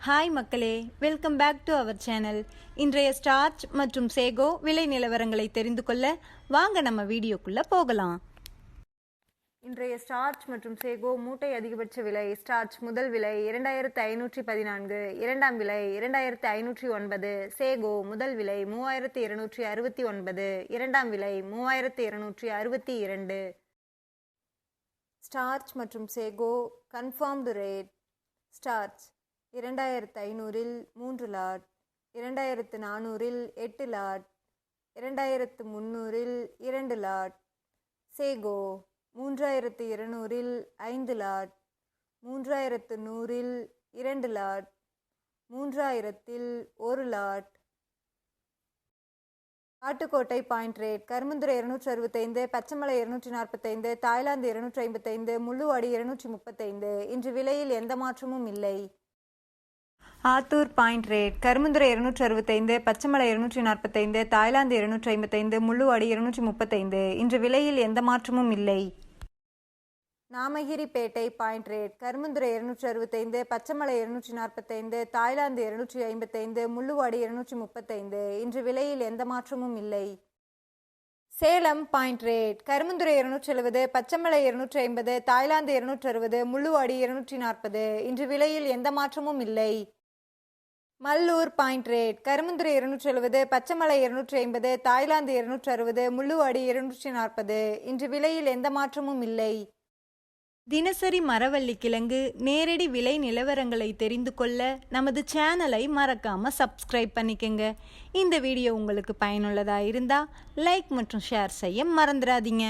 Hi மக்களே, welcome back to our channel. இன்றைய starch மற்றும் சேகோ விலை நிலவரங்களை தெரிந்து கொள்ள வாங்க நம்ம வீடியோக்குள்ளே போகலாம். இன்றைய ஸ்டார்ச் மற்றும் சேகோ மூட்டை அதிகபட்ச விலை. ஸ்டார்ச் முதல் விலை 2514, இரண்டாம் விலை 2509. சேகோ முதல் விலை 3269, இரண்டாம் விலை 3262. ஸ்டார்ச் மற்றும் sago confirmed rate. Starch 2500 3 lot, 2400 8 lot, 2300 2 lot. Sago 3200 5 lot, 3100 2 lot, 3000 1 lot. Kattukottai point rate. Karumunthurai 265, Pachaimalai 245, Thailand 255, Mulluvadi 235. இன்று விலையில் எந்த மாற்றமும் இல்லை. Attur point rate. Karumunthurai 265, Pachaimalai 245, Thailand 255, Mulluvadi 235. இன்று விலையில் எந்த மாற்றமும் இல்லை. Namagiripettai point rate. Karumunthurai 265, Pachaimalai 245, Thailand 255, Mulluvadi 235. இன்று விலையில் எந்த மாற்றமும் இல்லை. Salem point rate. Karumunthurai 270, Pachaimalai 250, Thailand 260, Mulluvadi 240. இன்று விலையில் எந்த மாற்றமும் இல்லை. Mallur point rate. Karumunthurai 270, Pachaimalai 250, Thailand 260, Mulluvadi 240. இன்று விலையில் எந்த மாற்றமும் இல்லை. தினசரி மரவள்ளி கிழங்கு நேரடி விலை நிலவரங்களை தெரிந்து கொள்ள நமது சேனலை மறக்காம சப்ஸ்கிரைப் பண்ணிக்கங்க. இந்த வீடியோ உங்களுக்கு பயனுள்ளதா இருந்தா லைக் மற்றும் ஷேர் செய்ய மறந்துடாதீங்க.